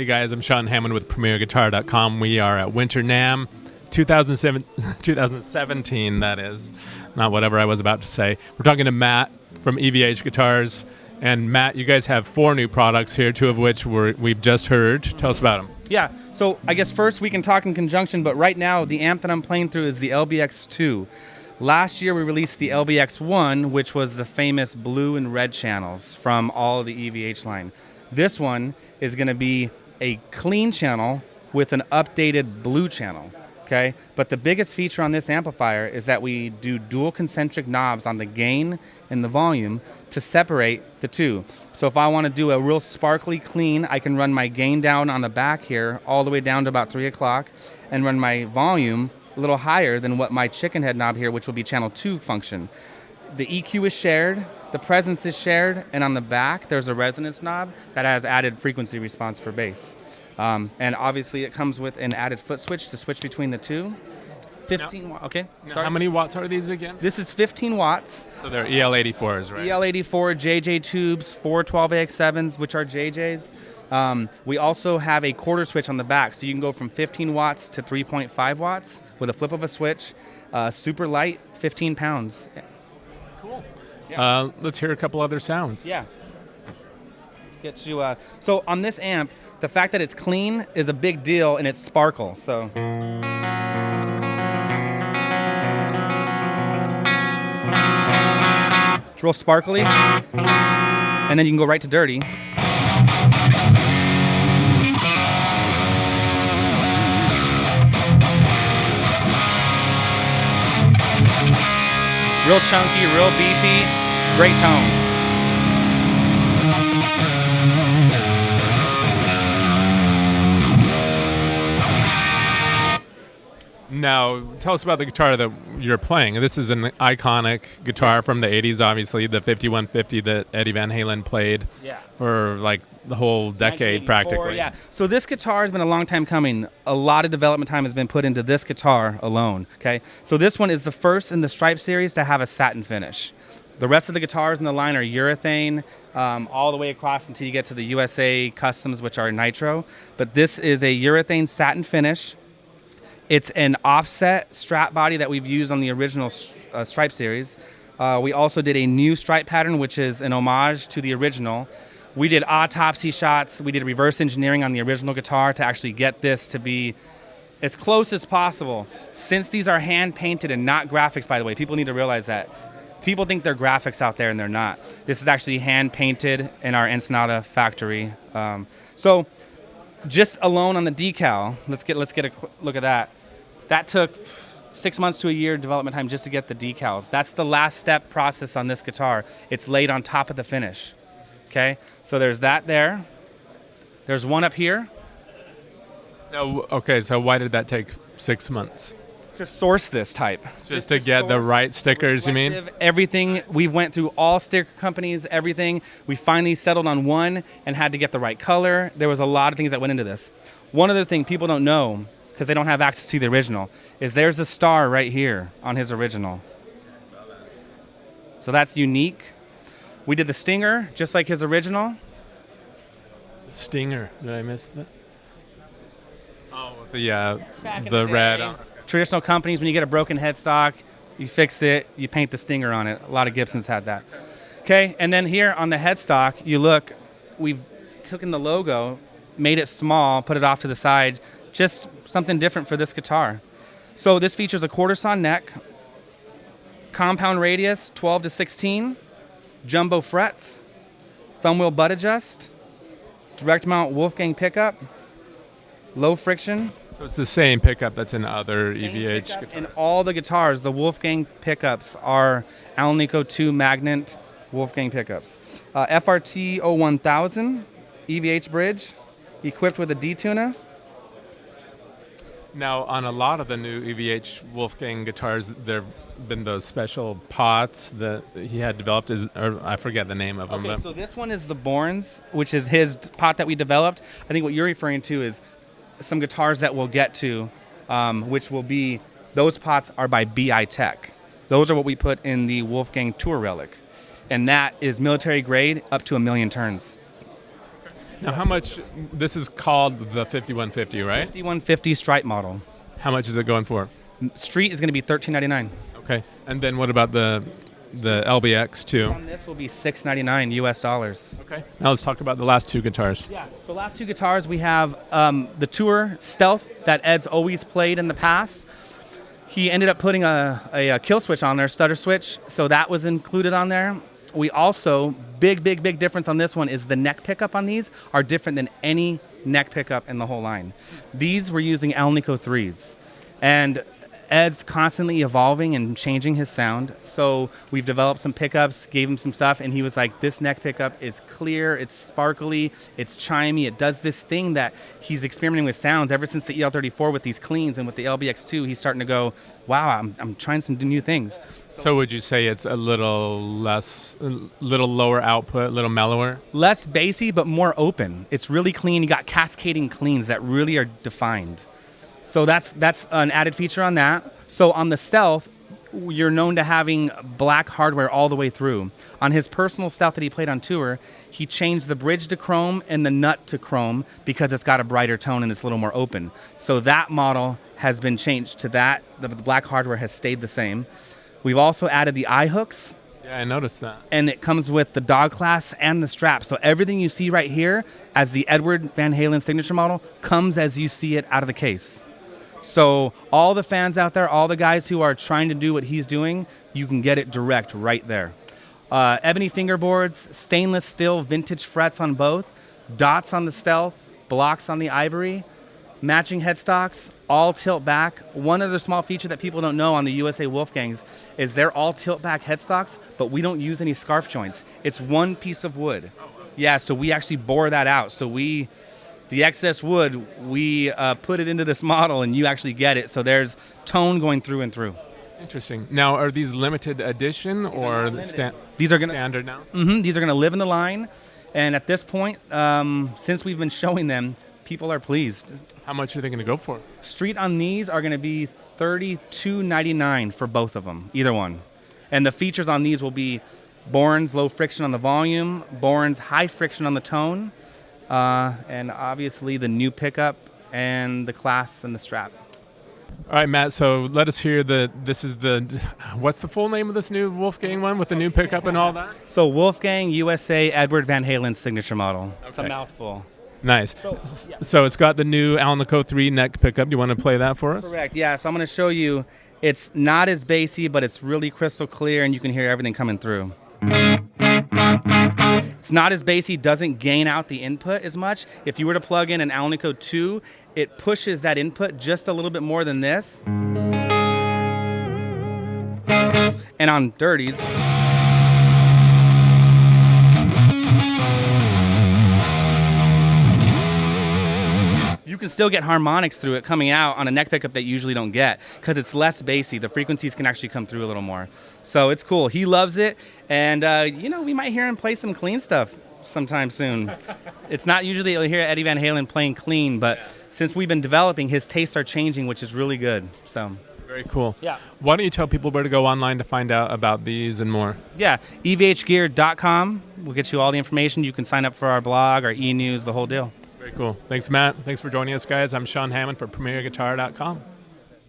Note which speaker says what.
Speaker 1: guys, I'm Sean Hammond with PremierGuitar.com. We are at Winter NAMM 2017, that is. Not whatever I was about to say. We're talking to Matt from EVH Guitars. And Matt, you guys have 4 new products here, 2 of which we've just heard. Tell us about them.
Speaker 2: Yeah, so I guess first we can talk in conjunction, but right now the amp that I'm playing through is the LBXII. Last year we released the LBXI, which was the famous blue and red channels from all of the EVH line. This one is going to be a clean channel with an updated blue channel, okay? But the biggest feature on this amplifier is that we do dual concentric knobs on the gain and the volume to separate the two. So if I want to do a real sparkly clean, I can run my gain down on the back here all the way down to about 3 o'clock and run my volume a little higher than what my chicken head knob here, which will be channel 2 function. The EQ is shared, the presence is shared, and on the back there's a resonance knob that has added frequency response for bass. And obviously it comes with an added foot switch to switch between the two. 15 watts, okay.
Speaker 1: Sorry. How many watts are these again?
Speaker 2: This is 15 watts.
Speaker 1: So they're EL84s, right?
Speaker 2: EL84, JJ tubes, 4 12AX7s, which are JJs. We also have a quarter switch on the back, so you can go from 15 watts to 3.5 watts with a flip of a switch. Super light, 15 pounds.
Speaker 1: Cool. Yeah. Let's hear a couple other sounds.
Speaker 2: Yeah. Get you. So on this amp, the fact that it's clean is a big deal, and it's sparkle. So. It's real sparkly, and then you can go right to dirty. Real chunky, real beefy, great tone.
Speaker 1: Now, tell us about the guitar that you're playing. This is an iconic guitar from the 80s, obviously, the 5150 that Eddie Van Halen played for like the whole decade practically.
Speaker 2: Yeah. So this guitar has been a long time coming. A lot of development time has been put into this guitar alone, okay? So this one is the first in the Stripe series to have a satin finish. The rest of the guitars in the line are urethane all the way across until you get to the USA Customs, which are nitro. But this is a urethane satin finish. It's an offset strap body that we've used on the original Stripe series. We also did a new stripe pattern, which is an homage to the original. We did autopsy shots. We did reverse engineering on the original guitar to actually get this to be as close as possible. Since these are hand-painted and not graphics, by the way, people need to realize that. People think they're graphics out there, and they're not. This is actually hand-painted in our Ensenada factory. So just alone on the decal, let's get a look at that. That took 6 months to a year development time just to get the decals. That's the last step process on this guitar. It's laid on top of the finish. Okay, so there's that there. There's one up here.
Speaker 1: Oh, okay, so why did that take 6 months?
Speaker 2: To source this type.
Speaker 1: Just to get the right stickers, you mean?
Speaker 2: Everything. We went through all sticker companies, everything. We finally settled on one and had to get the right color. There was a lot of things that went into this. One other thing people don't know, because they don't have access to the original, is there's a star right here on his original. So that's unique. We did the stinger, just like his original.
Speaker 1: Stinger, did I miss that? Oh, the red.
Speaker 2: Traditional companies, when you get a broken headstock, you fix it, you paint the stinger on it. A lot of Gibsons had that. Okay, and then here on the headstock, you look, we've taken the logo, made it small, put it off to the side, just something different for this guitar. So this features a quarter saw neck, compound radius 12 to 16, jumbo frets, thumb wheel butt adjust, direct mount Wolfgang pickup, low friction.
Speaker 1: So it's the same pickup that's in other EVH guitars.
Speaker 2: In all the guitars, the Wolfgang pickups are Alnico 2 magnet Wolfgang pickups. FRT 01000 EVH bridge, equipped with a D-tuner.
Speaker 1: Now, on a lot of the new EVH Wolfgang guitars, there have been those special pots that he had developed, or I forget the name of them.
Speaker 2: Okay, so this one is the Borns, which is his pot that we developed. I think what you're referring to is some guitars that we'll get to, which will be, those pots are by BI Tech. Those are what we put in the Wolfgang Tour Relic. And that is military grade up to 1 million turns.
Speaker 1: Now, how much? This is called the 5150, right?
Speaker 2: 5150 stripe model.
Speaker 1: How much is it going for?
Speaker 2: Street is going to be $13.99.
Speaker 1: Okay. And then what about the LBXII?
Speaker 2: On this will be $6.99 US dollars.
Speaker 1: Okay. Now let's talk about the last two guitars.
Speaker 2: Yeah. The last two guitars we have the Tour Stealth that Ed's always played in the past. He ended up putting a kill switch on there, stutter switch, so that was included on there. We also, big difference on this one is the neck pickup on these are different than any neck pickup in the whole line. These were using Halen Co3s. And Ed's constantly evolving and changing his sound. So we've developed some pickups, gave him some stuff, and he was like, this neck pickup is clear, it's sparkly, it's chimey, it does this thing that he's experimenting with sounds ever since the EL34 with these cleans, and with the LBXII, he's starting to go, wow, I'm trying some new things.
Speaker 1: So would you say it's a little lower output, a little mellower?
Speaker 2: Less bassy, but more open. It's really clean. You got cascading cleans that really are defined. So that's an added feature on that. So on the Stealth, you're known to having black hardware all the way through. On his personal Stealth that he played on tour, he changed the bridge to chrome and the nut to chrome because it's got a brighter tone and it's a little more open. So that model has been changed to that. The black hardware has stayed the same. We've also added the eye hooks.
Speaker 1: Yeah, I noticed that.
Speaker 2: And it comes with the dog clasp and the strap. So everything you see right here as the Edward Van Halen signature model comes as you see it out of the case. So all the fans out there, all the guys who are trying to do what he's doing, you can get it direct right there. Ebony fingerboards, stainless steel vintage frets on both, dots on the Stealth, blocks on the Ivory, matching headstocks, all tilt back. One other small feature that people don't know on the USA Wolfgangs is they're all tilt back headstocks, but we don't use any scarf joints. It's one piece of wood. Yeah, so we actually bore that out. So the excess wood, we put it into this model and you actually get it. So there's tone going through and through.
Speaker 1: Interesting. Now, are these limited edition or
Speaker 2: these are
Speaker 1: standard now?
Speaker 2: These are going to live in the line. And at this point, since we've been showing them, people are pleased.
Speaker 1: How much are they going to go for?
Speaker 2: Street on these are going to be $32.99 for both of them, either one. And the features on these will be Bourne's low friction on the volume, Bourne's high friction on the tone, and obviously the new pickup and the clasp and the strap.
Speaker 1: All right, Matt, so let us hear what's the full name of this new Wolfgang one with the new pickup and all that?
Speaker 2: So Wolfgang USA Edward Van Halen's signature model.
Speaker 1: Okay.
Speaker 2: It's a mouthful.
Speaker 1: Nice. So it's got the new Halen Co3 Neck Pickup. Do you want to play that for us?
Speaker 2: Correct, yeah. So I'm going to show you. It's not as bassy, but it's really crystal clear, and you can hear everything coming through. It's not as bassy, doesn't gain out the input as much. If you were to plug in an Halen Co2, it pushes that input just a little bit more than this. And on dirties, you can still get harmonics through it coming out on a neck pickup that you usually don't get because it's less bassy. The frequencies can actually come through a little more. So it's cool. He loves it. And, we might hear him play some clean stuff sometime soon. It's not usually you'll hear Eddie Van Halen playing clean, but since we've been developing, his tastes are changing, which is really good. So
Speaker 1: very cool.
Speaker 2: Yeah.
Speaker 1: Why don't you tell people where to go online to find out about these and more?
Speaker 2: Yeah, evhgear.com. We'll get you all the information. You can sign up for our blog, our e-news, the whole deal.
Speaker 1: Very cool. Thanks, Matt. Thanks for joining us, guys. I'm Sean Hammond for PremierGuitar.com.